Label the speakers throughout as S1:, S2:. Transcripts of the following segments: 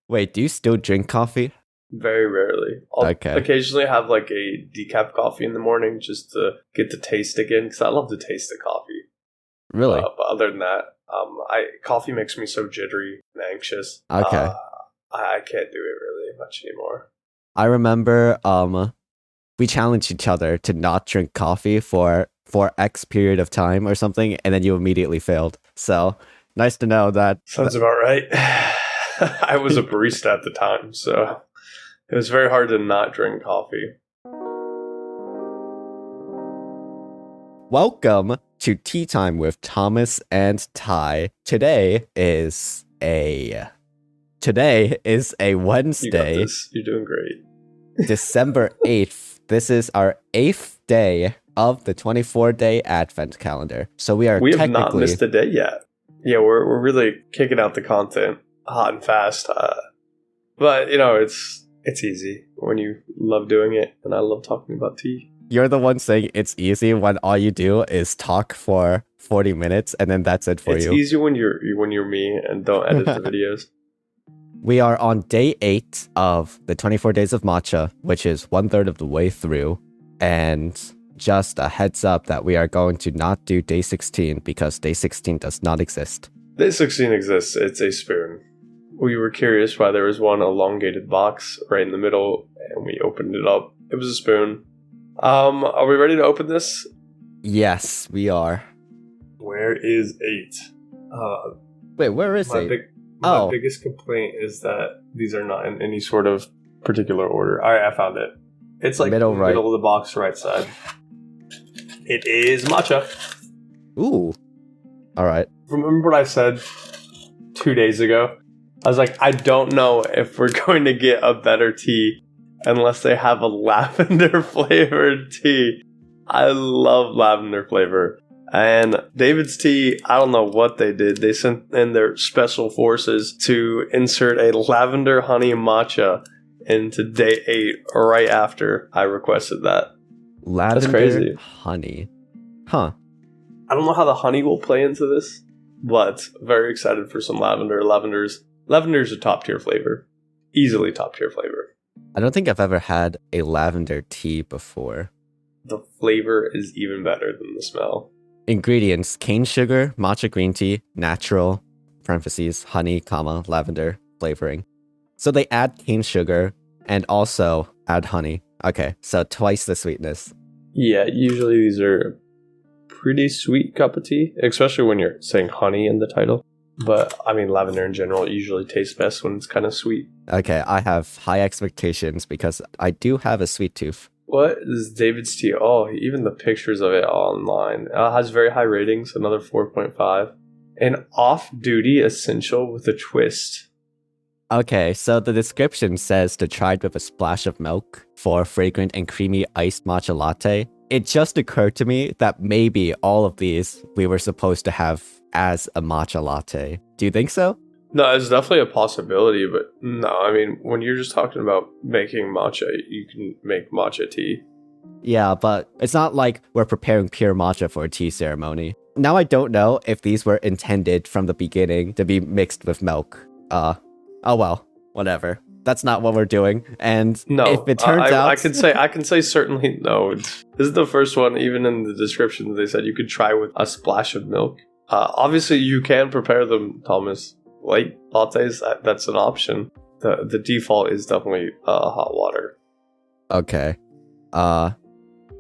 S1: Wait, do you still drink coffee?
S2: Very rarely. I'll
S1: Okay.
S2: occasionally have like a decaf coffee in the morning just to get the taste again, because I love the taste of coffee.
S1: Really?
S2: But other than that, coffee makes me so jittery and anxious.
S1: Okay.
S2: I can't do it really much anymore.
S1: I remember we challenged each other to not drink coffee for X period of time or something, and then you immediately failed. So nice to know that.
S2: Sounds about right. I was a barista at the time, so it was very hard to not drink coffee.
S1: Welcome to Tea Time with Thomas and Ty. Today is a Wednesday.
S2: You got this. You're doing great.
S1: December 8th. This is our 8th day of the 24-day Advent calendar. So we have
S2: not missed a day yet. Yeah, we're really kicking out the content hot and fast. But you know, it's easy when you love doing it, and I love talking about tea.
S1: You're the one saying it's easy when all you do is talk for 40 minutes and then that's it for you.
S2: It's easy when you're me and don't edit the videos.
S1: We are on day 8 of the 24 days of matcha, which is 1/3 of the way through. And just a heads up that we are going to not do day 16 because day 16 does not exist.
S2: Day 16 exists. It's a spoon. We were curious why there was one elongated box right in the middle, and we opened it up. It was a spoon. Are we ready to open this?
S1: Yes, we are.
S2: Where is 8?
S1: Wait, where is 8?
S2: My biggest complaint is that these are not in any sort of particular order. Alright, I found it. It's like
S1: middle
S2: of the box, right side. It is matcha.
S1: Ooh. Alright.
S2: Remember what I said 2 days ago? I was like, I don't know if we're going to get a better tea unless they have a lavender flavored tea. I love lavender flavor. And David's Tea, I don't know what they did. They sent in their special forces to insert a Lavender Honey Matcha into day 8 right after I requested that.
S1: Lavender
S2: That's crazy.
S1: Honey. Huh.
S2: I don't know how the honey will play into this, but very excited for some lavender. Lavender's a top tier flavor. Easily top tier flavor.
S1: I don't think I've ever had a lavender tea before.
S2: The flavor is even better than the smell.
S1: Ingredients: cane sugar, matcha green tea, natural, parentheses, honey, comma, lavender flavoring. So they add cane sugar and also add honey. Okay, so twice the sweetness.
S2: Yeah, usually these are pretty sweet cup of tea, especially when you're saying honey in the title. But, I mean, lavender in general usually tastes best when it's kind of sweet.
S1: Okay, I have high expectations because I do have a sweet tooth.
S2: What is David's Tea? Oh, even the pictures of it online. It has very high ratings, another 4.5. An off-duty essential with a twist.
S1: Okay, so the description says to try it with a splash of milk for a fragrant and creamy iced matcha latte. It just occurred to me that maybe all of these we were supposed to have as a matcha latte. Do you think so?
S2: No, it's definitely a possibility, but no, I mean, when you're just talking about making matcha, you can make matcha tea.
S1: Yeah, but it's not like we're preparing pure matcha for a tea ceremony. Now I don't know if these were intended from the beginning to be mixed with milk. Oh well, whatever. That's not what we're doing. And
S2: no,
S1: if it turns out...
S2: I can say certainly no. This is the first one, even in the description, they said you could try with a splash of milk. Obviously, you can prepare them, Thomas. Light lattes, that's an option. The default is definitely hot water.
S1: Okay. Do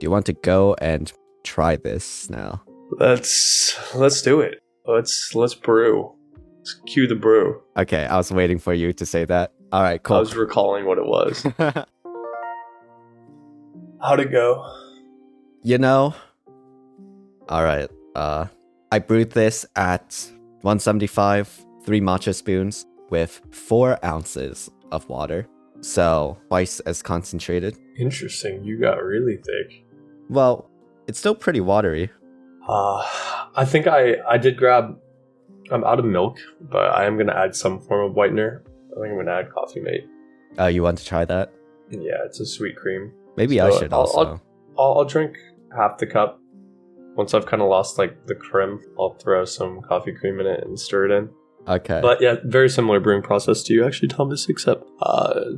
S1: you want to go and try this now?
S2: Let's do it. Let's brew. Let's cue the brew.
S1: Okay, I was waiting for you to say that. All right, cool.
S2: I was recalling what it was. How'd it go?
S1: You know, all right. I brewed this at 175. 3 matcha spoons with 4 ounces of water. So twice as concentrated.
S2: Interesting. You got really thick.
S1: Well, it's still pretty watery.
S2: I think I did grab... I'm out of milk, but I am going to add some form of whitener. I think I'm going to add Coffee Mate.
S1: You want to try that?
S2: Yeah, it's a sweet cream.
S1: Maybe so I should also.
S2: I'll drink half the cup. Once I've kind of lost like the creme, I'll throw some coffee cream in it and stir it in.
S1: Okay.
S2: But yeah, very similar brewing process to you actually, Thomas, except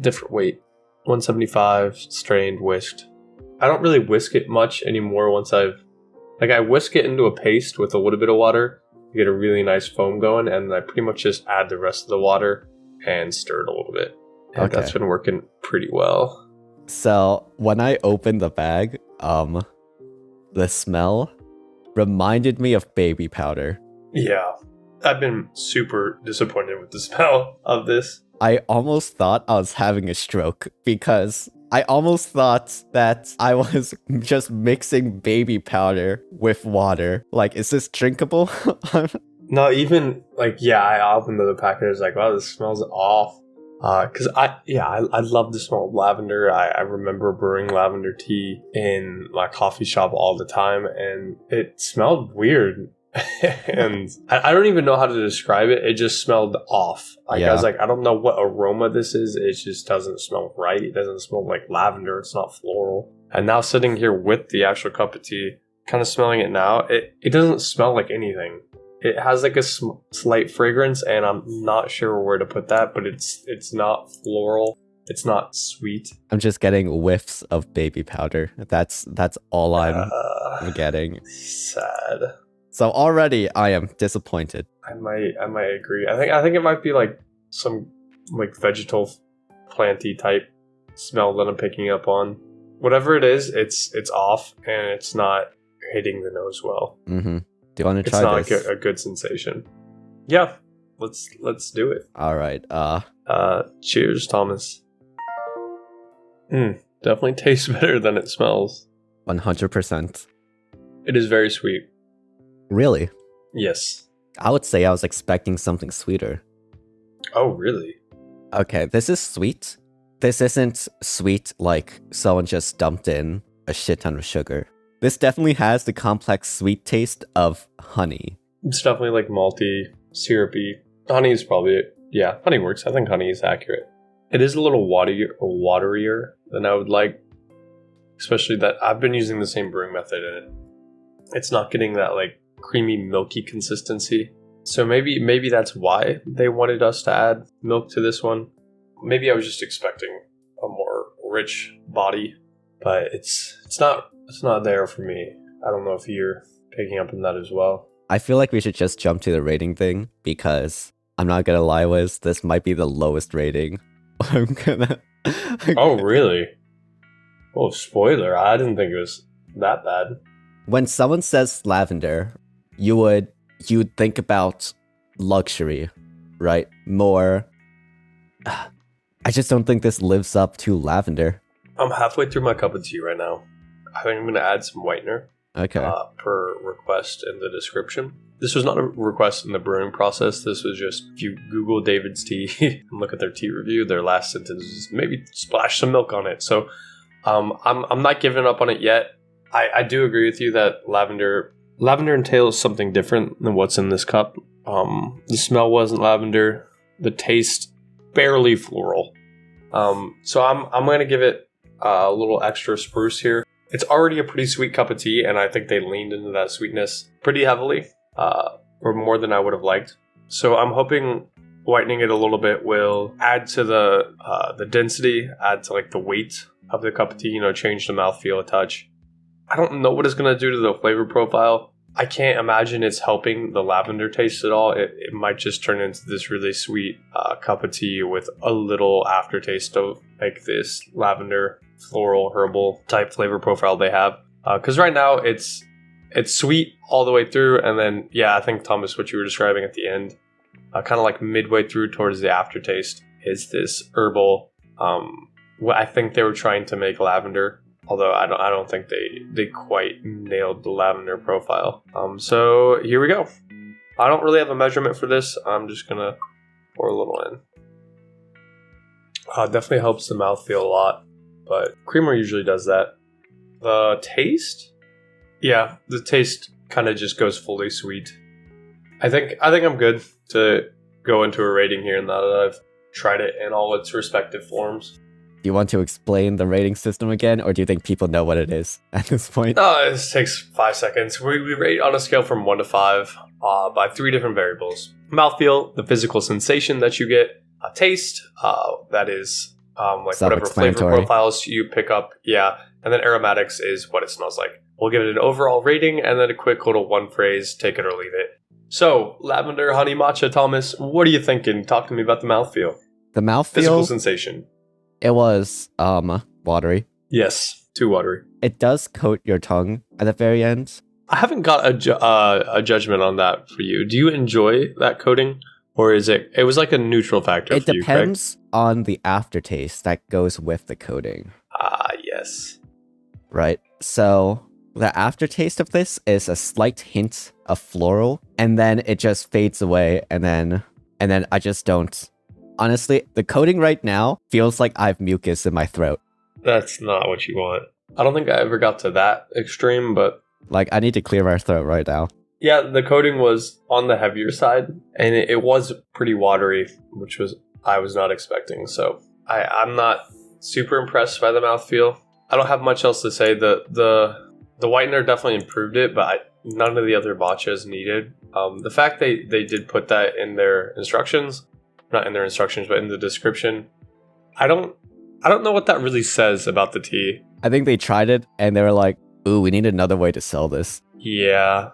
S2: different weight. 175, strained, whisked. I don't really whisk it much anymore once I whisk it into a paste with a little bit of water to get a really nice foam going, and I pretty much just add the rest of the water and stir it a little bit. And that's been working pretty well.
S1: So when I opened the bag, the smell reminded me of baby powder.
S2: Yeah. I've been super disappointed with the smell of this.
S1: I almost thought I was having a stroke because I almost thought that I was just mixing baby powder with water. Like, is this drinkable?
S2: No, even I opened the packet. I was like, wow, this smells off. Because I love the smell of lavender. I remember brewing lavender tea in my coffee shop all the time, and it smelled weird. And I don't even know how to describe it. It just smelled off. I was like, I don't know what aroma this is. It just doesn't smell right. It doesn't smell like lavender. It's not floral. And now sitting here with the actual cup of tea, kind of smelling it now, it doesn't smell like anything. It has like a slight fragrance, and I'm not sure where to put that, but it's not floral. It's not sweet.
S1: I'm just getting whiffs of baby powder. That's all I'm getting.
S2: Sad.
S1: So already I am disappointed.
S2: I might agree. I think it might be like some like vegetal planty type smell that I'm picking up on. Whatever it is, it's off, and it's not hitting the nose well.
S1: Mm-hmm. Do you want to try this?
S2: It's not a good sensation. Yeah, let's do it.
S1: All right.
S2: Cheers, Thomas. Definitely tastes better than it smells.
S1: 100%.
S2: It is very sweet.
S1: Really?
S2: Yes.
S1: I would say I was expecting something sweeter.
S2: Oh, really?
S1: Okay, this is sweet. This isn't sweet like someone just dumped in a shit ton of sugar. This definitely has the complex sweet taste of honey.
S2: It's definitely like malty, syrupy. Honey is probably it. Yeah, honey works. I think honey is accurate. It is a little waterier than I would like. Especially that I've been using the same brewing method, and it's not getting that like creamy, milky consistency. So maybe that's why they wanted us to add milk to this one. Maybe I was just expecting a more rich body, but it's not there for me. I don't know if you're picking up on that as well.
S1: I feel like we should just jump to the rating thing, because I'm not gonna lie, Wiz, this might be the lowest rating. I'm gonna...
S2: Oh, really? Oh, spoiler. I didn't think it was that bad.
S1: When someone says lavender, you'd think about luxury, right? More... I just don't think this lives up to lavender.
S2: I'm halfway through my cup of tea right now. I think I'm going to add some whitener.
S1: Okay.
S2: Per request in the description. This was not a request in the brewing process. This was just, if you Google David's tea and look at their tea review, their last sentence is maybe splash some milk on it. So I'm not giving up on it yet. I do agree with you that lavender entails something different than what's in this cup. The smell wasn't lavender. The taste barely floral. So I'm going to give it a little extra spruce here. It's already a pretty sweet cup of tea, and I think they leaned into that sweetness pretty heavily, or more than I would have liked. So I'm hoping whitening it a little bit will add to the density, add to like the weight of the cup of tea, change the mouthfeel a touch. I don't know what it's going to do to the flavor profile. I can't imagine it's helping the lavender taste at all. It might just turn into this really sweet cup of tea with a little aftertaste of like this lavender, floral, herbal type flavor profile they have. Because right now it's sweet all the way through, and then I think Thomas, what you were describing at the end, kind of like midway through towards the aftertaste, is this herbal. What I think they were trying to make lavender. Although I don't think they quite nailed the lavender profile. So here we go. I don't really have a measurement for this. I'm just gonna pour a little in. It definitely helps the mouthfeel a lot, but creamer usually does that. The taste? Yeah, the taste kind of just goes fully sweet. I think I'm good to go into a rating here now that I've tried it in all its respective forms.
S1: Do you want to explain the rating system again, or do you think people know what it is at this point?
S2: No, it takes 5 seconds. We rate on a scale from 1 to 5. by 3 different variables. Mouthfeel, the physical sensation that you get. Taste, that is like whatever flavor profiles you pick up. Yeah. And then aromatics is what it smells like. We'll give it an overall rating and then a quick little one phrase, take it or leave it. So, Lavender Honey Matcha, Thomas, what are you thinking? Talk to me about the mouthfeel.
S1: The mouthfeel?
S2: Physical sensation.
S1: It was watery.
S2: Yes, too watery.
S1: It does coat your tongue at the very end.
S2: I haven't got a judgment on that for you. Do you enjoy that coating? Or is it was like a neutral factor
S1: it
S2: for you, correct? It
S1: depends on the aftertaste that goes with the coating.
S2: Ah, yes.
S1: Right. So the aftertaste of this is a slight hint of floral, and then it just fades away, and then I just don't. Honestly, the coating right now feels like I have mucus in my throat.
S2: That's not what you want. I don't think I ever got to that extreme, but
S1: like I need to clear my throat right now.
S2: Yeah, the coating was on the heavier side, and it was pretty watery, which I was not expecting. So I'm not super impressed by the mouthfeel. I don't have much else to say. The whitener definitely improved it, but none of the other matchas needed. The fact they did put that in their instructions, not in their instructions, but in the description, I don't know what that really says about the tea.
S1: I think they tried it and they were like, "Ooh, we need another way to sell this."
S2: Yeah.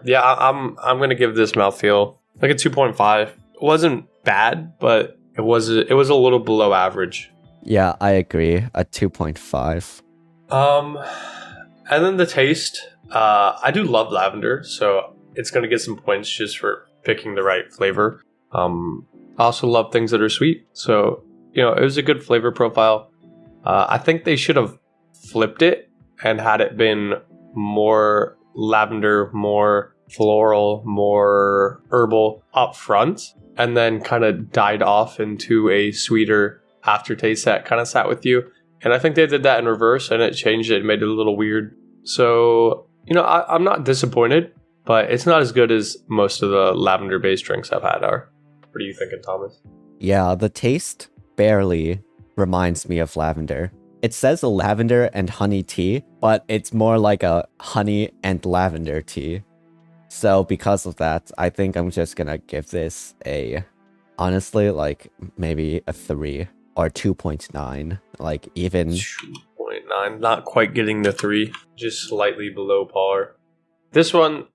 S2: Yeah, I'm gonna give this mouthfeel like a 2.5. It wasn't bad, but it was a little below average.
S1: Yeah, I agree. A 2.5.
S2: And then the taste. I do love lavender, so it's gonna get some points just for picking the right flavor. I also love things that are sweet, so it was a good flavor profile. I think they should have flipped it and had it been more lavender, more floral, more herbal up front, and then kind of died off into a sweeter aftertaste that kind of sat with you. And I think they did that in reverse, and it changed it, made it a little weird. So, I'm not disappointed, but it's not as good as most of the lavender-based drinks I've had are. What are you thinking, Thomas?
S1: Yeah, the taste barely reminds me of lavender. It says a lavender and honey tea, but it's more like a honey and lavender tea. So because of that, I think I'm just gonna give this honestly, like maybe a 3 or 2.9. Like even
S2: 2.9, not quite getting the 3, just slightly below par. This one,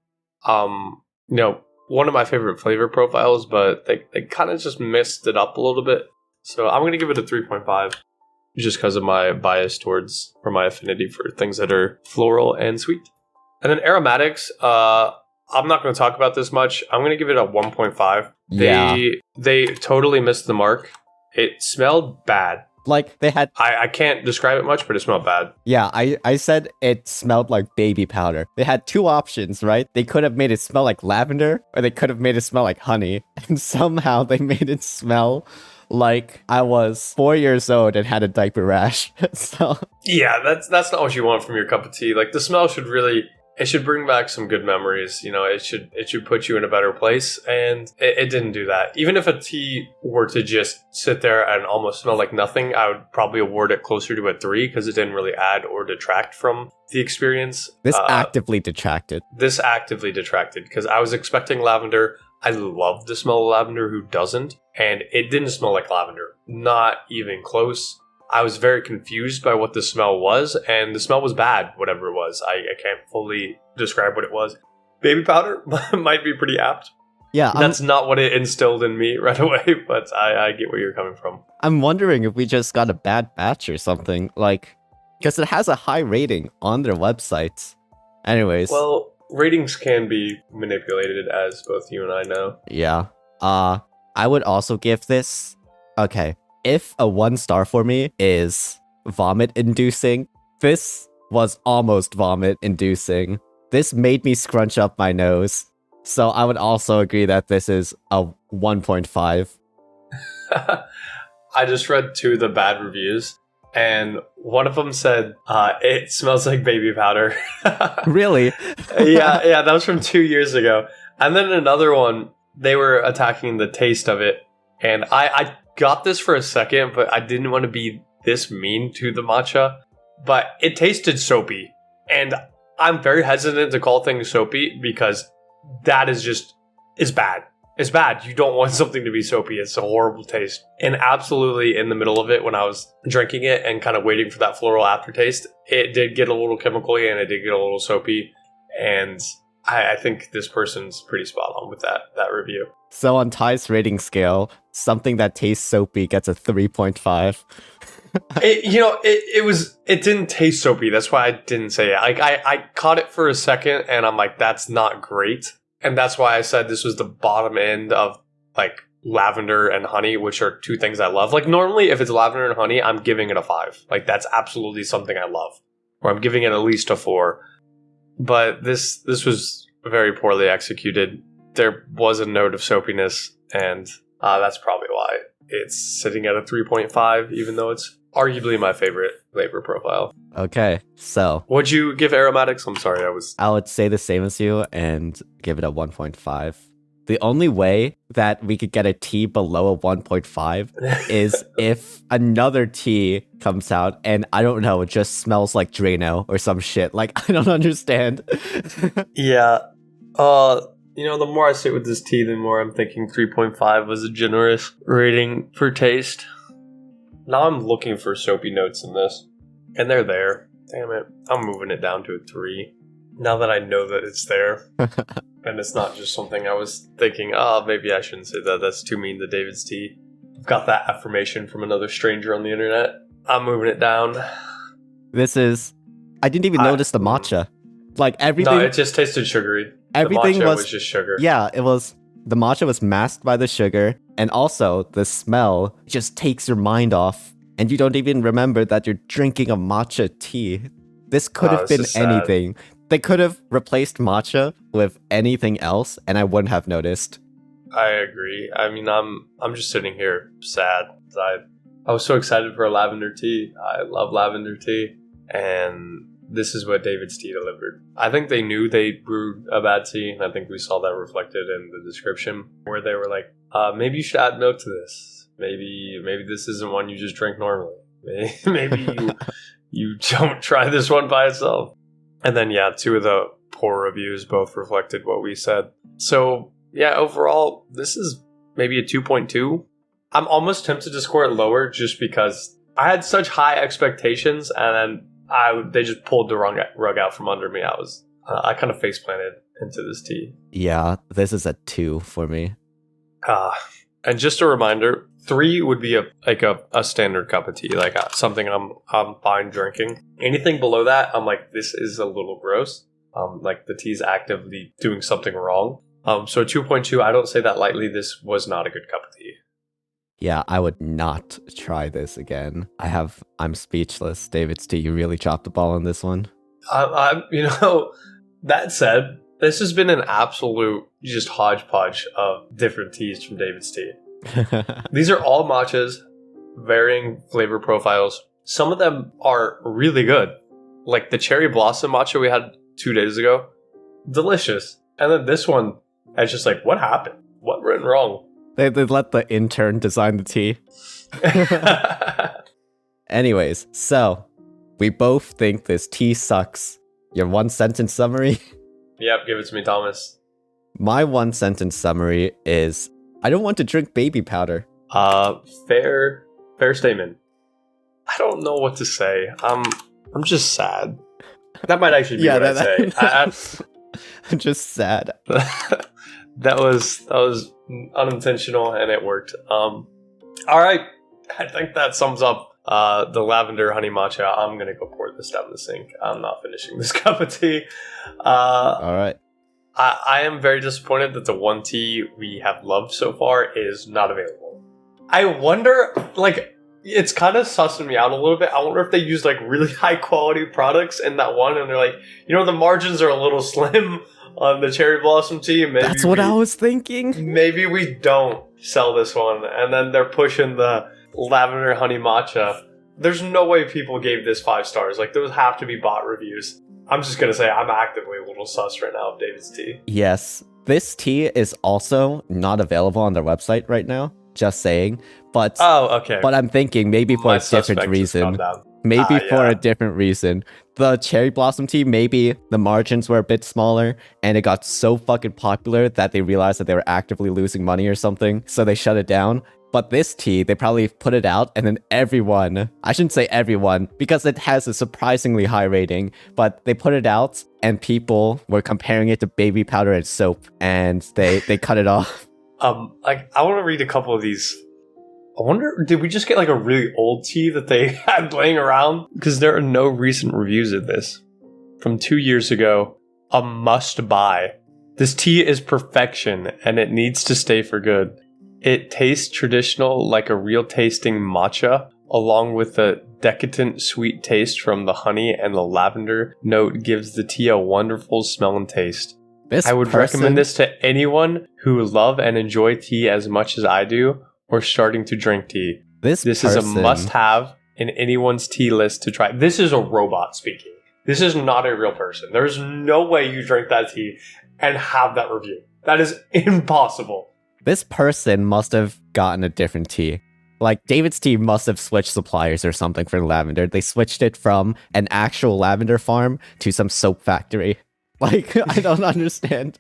S2: one of my favorite flavor profiles, but they kind of just messed it up a little bit. So I'm gonna give it a 3.5. Just because of my bias towards, or my affinity for things that are floral and sweet. And then aromatics, I'm not going to talk about this much. I'm going to give it a 1.5.
S1: Yeah.
S2: They totally missed the mark. It smelled bad.
S1: Like they had...
S2: I can't describe it much, but it smelled bad.
S1: Yeah, I said it smelled like baby powder. They had 2 options, right? They could have made it smell like lavender, or they could have made it smell like honey. And somehow they made it smell like I was 4 years old and had a diaper rash. So
S2: yeah, that's not what you want from your cup of tea. Like the smell should bring back some good memories. It should put you in a better place, and it didn't do that. Even if a tea were to just sit there and almost smell like nothing, I would probably award it closer to a 3 because it didn't really add or detract from the experience.
S1: This actively detracted
S2: Because I was expecting lavender. I love the smell of lavender. Who doesn't? And it didn't smell like lavender. Not even close. I was very confused by what the smell was, and the smell was bad, whatever it was. I can't fully describe what it was. Baby powder might be pretty apt.
S1: Yeah.
S2: That's not what it instilled in me right away, but I get where you're coming from.
S1: I'm wondering if we just got a bad batch or something, because it has a high rating on their website. Anyways.
S2: Well, ratings can be manipulated, as both you and I know.
S1: Yeah. I would also give this... Okay. If a 1 star for me is vomit-inducing, this was almost vomit-inducing. This made me scrunch up my nose. So I would also agree that this is a 1.5.
S2: I just read 2 of the bad reviews, and one of them said, it smells like baby powder.
S1: Really?
S2: yeah, that was from 2 years ago. And then another one, they were attacking the taste of it. And I got this for a second, but I didn't want to be this mean to the matcha. But it tasted soapy. And I'm very hesitant to call things soapy because that is just is bad. It's bad. You don't want something to be soapy. It's a horrible taste. And absolutely in the middle of it, when I was drinking it and kind of waiting for that floral aftertaste, it did get a little chemical-y and it did get a little soapy. And I think this person's pretty spot on with that review.
S1: So on Ty's rating scale, something that tastes soapy gets a 3.5.
S2: It didn't taste soapy. That's why I didn't say it. Like I caught it for a second and I'm like, that's not great. And that's why I said this was the bottom end of like lavender and honey, which are two things I love. Like normally if it's lavender and honey, I'm giving it a 5. Like that's absolutely something I love. Or I'm giving it at least a 4. But this was very poorly executed. There was a note of soapiness, and that's probably why it's sitting at a 3.5, even though it's arguably my favorite flavor profile.
S1: Okay, so
S2: What'd you give aromatics? I'm sorry,
S1: I would say the same as you and give it a 1.5. The only way that we could get a tea below a 1.5 is if another tea comes out and I don't know, it just smells like Drano or some shit. Like, I don't understand.
S2: Yeah. The more I sit with this tea, the more I'm thinking 3.5 was a generous rating for taste. Now I'm looking for soapy notes in this, and they're there. Damn it. I'm moving it down to a 3. Now that I know that it's there. And it's not just something I was thinking, maybe I shouldn't say that. That's too mean to David's tea. I've got that affirmation from another stranger on the internet. I'm moving it down.
S1: I didn't even notice the matcha. Like everything.
S2: No, it just tasted sugary.
S1: Everything
S2: the matcha was just sugar.
S1: Yeah, the matcha was masked by the sugar. And also the smell just takes your mind off. And you don't even remember that you're drinking a matcha tea. This could have been anything. They could have replaced matcha with anything else, and I wouldn't have noticed.
S2: I agree. I mean, I'm just sitting here sad. I was so excited for a lavender tea. I love lavender tea, and this is what David's tea delivered. I think they knew they brewed a bad tea, and I think we saw that reflected in the description, where they were like, maybe you should add milk to this. Maybe this isn't one you just drink normally. Maybe you don't try this one by itself. And then, yeah, 2 of the poor reviews both reflected what we said. So, yeah, overall, this is maybe a 2.2. I'm almost tempted to score it lower just because I had such high expectations, and then they just pulled the rug out from under me. I kind of face planted into this tea.
S1: Yeah, this is a 2 for me.
S2: And just a reminder, 3 would be a standard cup of tea, like something I'm fine drinking. Anything below that, I'm like, this is a little gross. Like the tea's actively doing something wrong. So 2.2, I don't say that lightly. This was not a good cup of tea.
S1: Yeah, I would not try this again. I'm speechless. David's tea, you really chopped the ball on this one.
S2: That said, this has been an absolute just hodgepodge of different teas from David's tea. These are all matchas, varying flavor profiles. Some of them are really good. Like the cherry blossom matcha we had 2 days ago. Delicious. And then this one, it's just like, what happened? What went wrong?
S1: They let the intern design the tea. Anyways, so we both think this tea sucks. Your 1-sentence summary?
S2: Yep, give it to me, Thomas.
S1: My 1-sentence summary is, I don't want to drink baby powder.
S2: Fair statement. I don't know what to say. I'm just sad. That might actually be what I say.
S1: I'm just sad.
S2: That was unintentional and it worked. All right. I think that sums up the lavender honey matcha. I'm gonna go pour this down the sink. I'm not finishing this cup of tea.
S1: All right.
S2: I am very disappointed that the one tea we have loved so far is not available. I wonder, like, it's kind of sussing me out a little bit. I wonder if they use, like, really high quality products in that one, and they're like, the margins are a little slim on the cherry blossom tea. Maybe
S1: that's what I was thinking.
S2: Maybe we don't sell this one, and then they're pushing the lavender honey matcha. There's no way people gave this 5 stars. Like, those have to be bot reviews. I'm just going to say I'm actively a little sus right now of David's tea.
S1: Yes. This tea is also not available on their website right now. Just saying. But
S2: okay.
S1: But I'm thinking maybe for a different reason. Maybe for
S2: yeah.
S1: a different reason. The cherry blossom tea, maybe the margins were a bit smaller and it got so fucking popular that they realized that they were actively losing money or something, so they shut it down. But this tea, they probably put it out and then everyone, I shouldn't say everyone, because it has a surprisingly high rating, but they put it out and people were comparing it to baby powder and soap and they cut it off.
S2: Like, I want to read a couple of these. I wonder, did we just get like a really old tea that they had laying around? Because there are no recent reviews of this. From 2 years ago, a must buy. This tea is perfection and it needs to stay for good. It tastes traditional like a real tasting matcha, along with the decadent sweet taste from the honey, and the lavender note gives the tea a wonderful smell and taste. I would recommend this to anyone who love and enjoy tea as much as I do, or starting to drink tea. This is a must-have in anyone's tea list to try. This is a robot speaking. This is not a real person. There's no way you drink that tea and have that review. That is impossible.
S1: This person must have gotten a different tea. Like, David's tea must have switched suppliers or something for lavender. They switched it from an actual lavender farm to some soap factory. Like, I don't understand.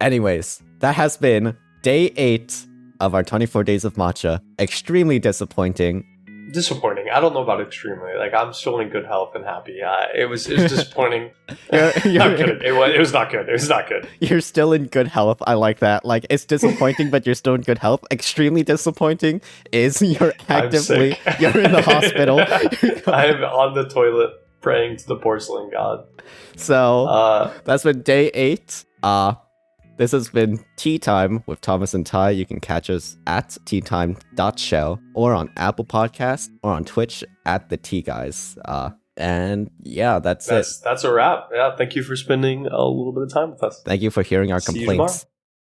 S1: Anyways, that has been day 8 of our 24 days of matcha. Extremely disappointing.
S2: Disappointing. I don't know about extremely. Like, I'm still in good health and happy. It was disappointing. I'm kidding. It was not good. It was not good.
S1: You're still in good health. I like that. Like, it's disappointing, but you're still in good health. Extremely disappointing is you're actively, you're in the hospital.
S2: I'm on the toilet praying to the porcelain god.
S1: So, that's been day 8. This has been Tea Time with Thomas and Ty. You can catch us at teatime.show or on Apple Podcasts or on Twitch at the Tea Guys. And yeah, that's it.
S2: That's a wrap. Yeah, thank you for spending a little bit of time with us.
S1: Thank you for hearing our complaints.